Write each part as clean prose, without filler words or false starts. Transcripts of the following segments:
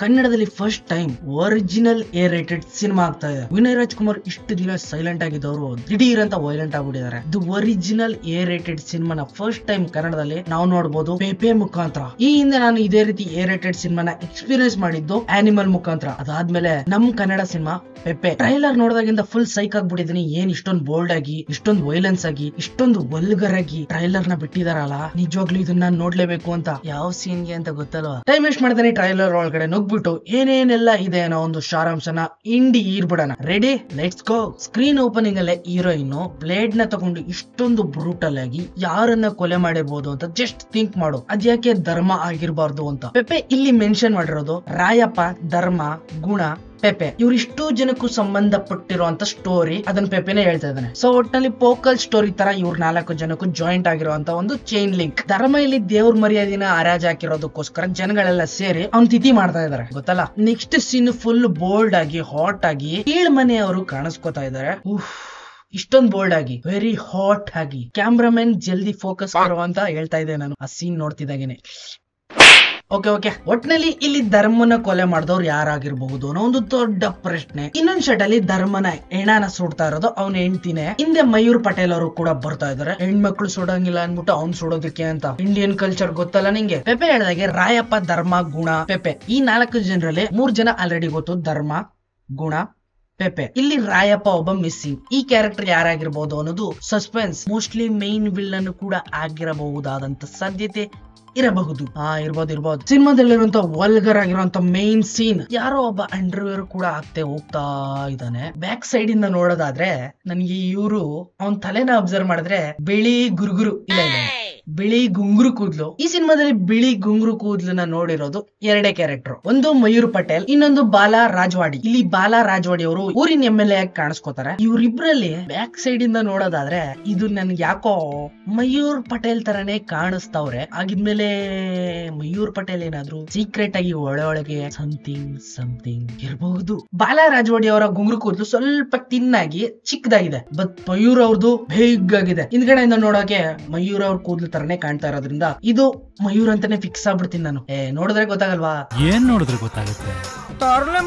ಕನ್ನಡದಲ್ಲಿ first time original A rated cinema ಆಗ್ತಾ ಇದೆ. ವಿನಯ್ ರಾಜ್ಕುಮಾರ್ ಇಷ್ಟು ದಿನ ಸೈಲೆಂಟ್ ಆಗಿದ್ದವರು ದಿಢೀರ್ ಅಂತ ವೈಲೆಂಟ್ ಆಗ್ಬಿಟ್ಟಿದ್ದಾರೆ. ಇದು ಒರಿಜಿನಲ್ ಎ ರೇಟೆಡ್ ಸಿನಿಮಾನ ಫಸ್ಟ್ ಟೈಮ್ ಕನ್ನಡದಲ್ಲಿ ನಾವು ನೋಡಬಹುದು ಪೆಪೆ ಮುಖಾಂತರ. ಈ ಹಿಂದೆ ನಾನು ಇದೇ ರೀತಿ ಎ ರೇಟೆಡ್ ಸಿನಿಮಾನ ಎಕ್ಸ್ಪೀರಿಯನ್ಸ್ ಮಾಡಿದ್ದು ಆನಿಮಲ್ ಮುಖಾಂತರ. ಅದಾದ್ಮೇಲೆ ನಮ್ ಕನ್ನಡ ಸಿನಿಮಾ ಪೆಪೆ. ಟ್ರೈಲರ್ ನೋಡಿದಾಗಿಂದ ಫುಲ್ ಸೈಕ್ ಆಗ್ಬಿಟ್ಟಿದೀನಿ. ಏನ್ ಇಷ್ಟೊಂದು ಬೋಲ್ಡ್ ಆಗಿ, ಇಷ್ಟೊಂದು ವೈಲೆನ್ಸ್ ಆಗಿ, ಇಷ್ಟೊಂದು ವಲ್ಗರ್ ಆಗಿ ಟ್ರೈಲರ್ ನ ಬಿಟ್ಟಿದಾರಲ್ಲ, ನಿಜವಾಗ್ಲೂ ಇದನ್ನ ನೋಡ್ಲೇಬೇಕು ಅಂತ. ಯಾವ ಸೀನ್ಗೆ ಅಂತ ಗೊತ್ತಲ್ವಾ? ಟೈಮ್ ವೇಸ್ಟ್ ಮಾಡ್ತಾನೆ ಟ್ರೈಲರ್ ಒಳಗಡೆ ನುಗ್ಬಿಟ್ಟು ಏನೇನೆಲ್ಲ ಇದೆ ಅನ್ನೋ ಒಂದು ಸಾರಾಂಶನ ಇಂಡಿ ಈರ್ಬಿಡೋಣ. Ready, let's go. Screen opening ಅಲ್ಲೇ ಹೀರೋಯಿನ್ ಬ್ಲೇಡ್ ನ ತಗೊಂಡು ಇಷ್ಟೊಂದು ಬ್ರೂಟಲ್ ಆಗಿ ಯಾರನ್ನ ಕೊಲೆ ಮಾಡಿರ್ಬೋದು ಅಂತ ಜಸ್ಟ್ ಥಿಂಕ್ ಮಾಡು. ಅದ್ಯಾಕೆ ಧರ್ಮ ಆಗಿರ್ಬಾರ್ದು ಅಂತ. ಪೆಪೆ ಇಲ್ಲಿ ಮೆನ್ಷನ್ ಮಾಡಿರೋದು ರಾಯಪ್ಪ, ಧರ್ಮ, ಗುಣ, ಪೆಪೆ ಇವ್ರಿಷ್ಟು ಜನಕ್ಕೂ ಸಂಬಂಧಪಟ್ಟಿರುವಂತ ಸ್ಟೋರಿ. ಅದನ್ನ ಪೆಪೆನೆ ಹೇಳ್ತಾ ಇದ್ದಾನೆ. ಸೊ ಒಟ್ಟಿನಲ್ಲಿ ಪೋಕಲ್ ಸ್ಟೋರಿ ತರ ಇವ್ರ 4 ಜನಕ್ಕೂ ಜಾಯಿಂಟ್ ಆಗಿರುವಂತ ಒಂದು ಚೈನ್ ಲಿಂಕ್. ಧರ್ಮ ಇಲ್ಲಿ ದೇವ್ರ ಮರ್ಯಾದಿನ ಹರಾಜ್ ಹಾಕಿರೋದಕ್ಕೋಸ್ಕರ ಜನಗಳೆಲ್ಲ ಸೇರಿ ಅವ್ನ್ ತಿಥಿ ಮಾಡ್ತಾ ಇದಾರೆ, ಗೊತ್ತಲ್ಲ. ನೆಕ್ಸ್ಟ್ ಸೀನ್ ಫುಲ್ ಬೋಲ್ಡ್ ಆಗಿ, ಹಾಟ್ ಆಗಿ ಕೀಳ್ ಮನೆಯವರು ಕಾಣಿಸ್ಕೊತಾ ಇದಾರೆ. ಇಷ್ಟೊಂದು ಬೋಲ್ಡ್ ಆಗಿ, ವೆರಿ ಹಾಟ್ ಆಗಿ. ಕ್ಯಾಮ್ರಾಮನ್ ಜಲ್ದಿ ಫೋಕಸ್ ಕರೋ ಅಂತ ಹೇಳ್ತಾ ಇದ್ದೆ ನಾನು ಆ ಸೀನ್ ನೋಡ್ತಿದ್ದಾಗೇನೆ. ಓಕೆ ಒಟ್ನಲ್ಲಿ ಇಲ್ಲಿ ಧರ್ಮನ ಕೊಲೆ ಮಾಡಿದವ್ರು ಯಾರಾಗಿರ್ಬಹುದು ಅನ್ನೋ ಒಂದು ದೊಡ್ಡ ಪ್ರಶ್ನೆ. ಇನ್ನೊಂದ್ ಶಟ್ ಅಲ್ಲಿ ಧರ್ಮನ ಹೆಣನ ಸುಡ್ತಾ ಇರೋದು ಅವ್ನ ಹೆಂಡ್ತಿನೇ. ಹಿಂದೆ ಮಯೂರ್ ಪಟೇಲ್ ಅವರು ಕೂಡ ಬರ್ತಾ ಇದಾರೆ. ಹೆಣ್ಮಕ್ಳು ಸುಡಂಗಿಲ್ಲ ಅನ್ಬಿಟ್ಟು ಅವ್ನ್ ಸುಡೋದಕ್ಕೆ ಅಂತ. ಇಂಡಿಯನ್ ಕಲ್ಚರ್ ಗೊತ್ತಲ್ಲ ನಿಂಗೆ. ಪೆಪೆ ಹೇಳಿದಾಗೆ ರಾಯಪ್ಪ, ಧರ್ಮ, ಗುಣ, ಪೆಪೆ ಈ 4 ಜನರಲ್ಲಿ 3 ಜನ ಆಲ್ರೆಡಿ ಗೊತ್ತು. ಧರ್ಮ, ಗುಣ, ಪೆಪೆ. ಇಲ್ಲಿ ರಾಯಪ್ಪ ಒಬ್ಬ ಮಿಸ್ಸಿಂಗ್. ಈ ಕ್ಯಾರೆಕ್ಟರ್ ಯಾರಾಗಿರ್ಬಹುದು ಅನ್ನೋದು ಸಸ್ಪೆನ್ಸ್. ಮೋಸ್ಟ್ಲಿ ಮೇನ್ ವಿಲ್ಲನ್ ಕೂಡ ಆಗಿರಬಹುದಾದಂತ ಸಾಧ್ಯತೆ ಇರಬಹುದು. ಇರ್ಬೋದು. ಸಿನಿಮಾದಲ್ಲಿರುವಂತ ವಲ್ಗರ್ ಆಗಿರುವಂತ ಮೇನ್ ಸೀನ್, ಯಾರೋ ಒಬ್ಬ ಅಂಡರ್ವೇರ್ ಕೂಡ ಆಗ್ತೇ ಹೋಗ್ತಾ ಇದ್ದಾನೆ. ಬ್ಯಾಕ್ ಸೈಡ್ ಇಂದ ನೋಡೋದಾದ್ರೆ ನನ್ಗೆ ಇವ್ರು ಅವನ್ ತಲೆನ ಅಬ್ಸರ್ವ್ ಮಾಡಿದ್ರೆ ಬಿಳಿ ಗುರುಗುರು ಇಲ್ಲ ಬಿಳಿ ಗುಂಗುರು ಕೂದ್ಲು. ಈ ಸಿನಿಮಾದಲ್ಲಿ ಬಿಳಿ ಗುಂಗುರು ಕೂದ್ಲನ್ನ ನೋಡಿರೋದು 2 ಕ್ಯಾರೆಕ್ಟರ್. ಒಂದು ಮಯೂರ್ ಪಟೇಲ್, ಇನ್ನೊಂದು ಬಾಲಾ ರಾಜವಾಡಿ. ಇಲ್ಲಿ ಬಾಲಾ ರಾಜವಾಡಿ ಅವರು ಊರಿನ MLA ಆಗಿ ಕಾಣಿಸ್ಕೋತಾರೆ. ಇವ್ರಿಬ್ರಲ್ಲಿ ಬ್ಯಾಕ್ ಸೈಡ್ ಇಂದ ನೋಡೋದಾದ್ರೆ ಇದು ನನ್ಗೆ ಯಾಕೋ ಮಯೂರ್ ಪಟೇಲ್ ತರನೇ ಕಾಣಿಸ್ತಾವ್ರೆ. ಆಗಿದ್ಮೇಲೆ ಮಯೂರ್ ಪಟೇಲ್ ಏನಾದ್ರು ಸೀಕ್ರೆಟ್ ಆಗಿ ಒಳಗೆ ಸಮಥಿಂಗ್ ಇರಬಹುದು. ಬಾಲಾ ರಾಜವಾಡಿ ಅವರ ಗುಂಗುರು ಕೂದ್ಲು ಸ್ವಲ್ಪ ತಿನ್ನಾಗಿ ಚಿಕ್ಕದಾಗಿದೆ. ಬಟ್ ಮಯೂರ್ ಅವ್ರದ್ದು ಬೇಗ್ ಆಗಿದೆ. ಹಿಂದ್ಗಡೆಯಿಂದ ನೋಡೋಕೆ ಮಯೂರ್ ಅವ್ರ ಕೂದ್ಲು ತರನೇ ಕಾಣ್ತಾ ಇರೋದ್ರಿಂದ ಇದು ಮಯೂರ್ ಅಂತಾನೆ ಫಿಕ್ಸ್ ಆಗ್ಬಿಡ್ತೀನಿ ನಾನು. ನೋಡಿದ್ರೆ ಗೊತ್ತಾಗಲ್ವಾ? ಏನ್ ನೋಡಿದ್ರೆ ಗೊತ್ತಾಗುತ್ತೆ.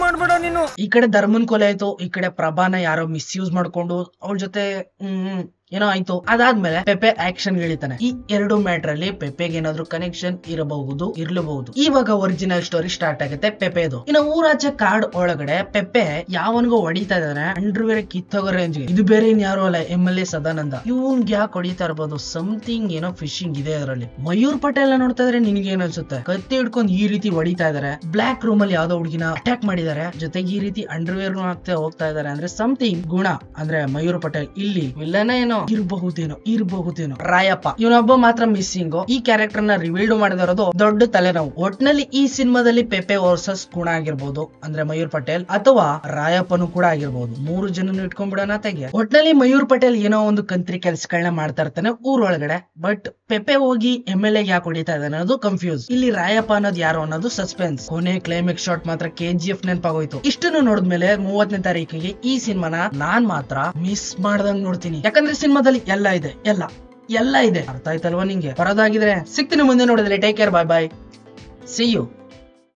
ಮಾಡ್ಬೇಡ ನೀನು. ಈ ಕಡೆ ಧರ್ಮನ್ ಕೊಲೆ ಆಯ್ತು, ಈ ಕಡೆ ಪ್ರಭಾನ ಯಾರೋ ಮಿಸ್ಯೂಸ್ ಮಾಡ್ಕೊಂಡು ಅವಳ ಜೊತೆ ಏನೋ ಆಯ್ತು. ಅದಾದ್ಮೇಲೆ ಪೆಪೆ ಆಕ್ಷನ್ ಇಳಿತಾನೆ. ಈ 2 ಮ್ಯಾಟರ್ ಅಲ್ಲಿ ಪೆಪೆಗೆ ಏನಾದ್ರು ಕನೆಕ್ಷನ್ ಇರಬಹುದು. ಇವಾಗ ಒರಿಜಿನಲ್ ಸ್ಟೋರಿ ಸ್ಟಾರ್ಟ್ ಆಗುತ್ತೆ ಪೆಪೆದು. ಇನ್ನು ಊರಾಚೆ ಕಾರ್ಡ್ ಒಳಗಡೆ ಪೆಪೆ ಯಾವನ್ಗೋ ಹೊಡಿತಾ ಇದಾರೆ, ಅಂಡರ್ವೇರ್ ಕಿತ್ತೋಗೋ ರೇಂಜ್. ಇದು ಬೇರೆ ಯಾರು ಅಲ್ಲ, MLA ಸದಾನಂದ. ಇವ್ನ್ಗೆ ಯಾಕೆ ಹೊಡಿತಾ ಇರ್ಬೋದು? ಸಮಥಿಂಗ್ ಏನೋ ಫಿಶಿಂಗ್ ಇದೆ ಅದರಲ್ಲಿ. ಮಯೂರ್ ಪಟೇಲ್ ನೋಡ್ತಾ ಇದ್ರೆ ನಿನ್ಗೆ ಏನ್ ಅನ್ಸುತ್ತೆ? ಕತ್ತಿ ಹಿಡ್ಕೊಂಡು ಈ ರೀತಿ ಹೊಡಿತಾ ಇದಾರೆ. ಬ್ಲಾಕ್ ರೂಮ್ ಅಲ್ಲಿ ಯಾವ್ದೋ ಹುಡುಗಿನ ಅಟ್ಯಾಕ್ ಮಾಡಿದಾರೆ, ಜೊತೆಗೆ ಈ ರೀತಿ ಅಂಡರ್ವೇರ್ ಹಾಕ್ತಾ ಹೋಗ್ತಾ ಇದಾರೆ. ಅಂದ್ರೆ ಸಮಥಿಂಗ್ ಗುಣ ಅಂದ್ರೆ ಮಯೂರ್ ಪಟೇಲ್ ಇಲ್ಲಿ ವಿಲ್ಲನ ಏನೋ ಇರಬಹುದೇನೋ. ರಾಯಪ್ಪ ಇವನೊಬ್ಬ ಮಾತ್ರ ಮಿಸ್ಸಿಂಗ್. ಈ ಕ್ಯಾರೆಕ್ಟರ್ ನ ರಿವೀಲ್ಡ್ ಮಾಡಿದಿರೋದು ದೊಡ್ಡ ತಲೆನೋವು. ಒಟ್ನಲ್ಲಿ ಈ ಸಿನಿಮಾದಲ್ಲಿ ಪೆಪೆ ವರ್ಸಸ್ ಗುಣ ಆಗಿರ್ಬೋದು, ಅಂದ್ರೆ ಮಯೂರ್ ಪಟೇಲ್, ಅಥವಾ ರಾಯಪ್ಪನು ಕೂಡ ಆಗಿರ್ಬೋದು. 3 ಜನನು ಇಟ್ಕೊಂಡ್ಬಿಡೋಣ ತೆಗೆ. ಒಟ್ನಲ್ಲಿ ಮಯೂರ್ ಪಟೇಲ್ ಏನೋ ಒಂದು ಕಂತ್ರಿ ಕೆಲ್ಸಗಳನ್ನ ಮಾಡ್ತಾ ಇರ್ತಾನೆ ಊರೊಳಗಡೆ. ಬಟ್ ಪೆಪೆ ಹೋಗಿ MLA ಯಾಕೆ ಹೊಡಿತಾ ಇದ್ದಾನೆ ಅನ್ನೋದು ಕನ್ಫ್ಯೂಸ್. ಇಲ್ಲಿ ರಾಯಪ್ಪ ಅನ್ನೋದು ಯಾರು ಅನ್ನೋದು ಸಸ್ಪೆನ್ಸ್. ಕೊನೆ ಕ್ಲೈಮ್ಯಾಕ್ಸ್ ಶಾಟ್ ಮಾತ್ರ KGF ನೆನಪಾಗೋಯ್ತು. ಇಷ್ಟನ್ನು ನೋಡಿದ್ಮೇಲೆ 30ನೇ ತಾರೀಕಿಗೆ ಈ ಸಿನಿಮಾನ ನಾನ್ ಮಾತ್ರ ಮಿಸ್ ಮಾಡ್ದಂಗ್ ನೋಡ್ತೀನಿ. ಯಾಕಂದ್ರೆ ಸಿನಿಮಾದಲ್ಲಿ ಎಲ್ಲ ಇದೆ. ಅರ್ಥ ಆಯ್ತಲ್ವಾ ನಿಂಗೆ? ಬರೋದಾಗಿದ್ರೆ ಸಿಗ್ತೀನಿ ಮುಂದೆ ನೋಡಿದ್ರೆ. Take care, bye. See you.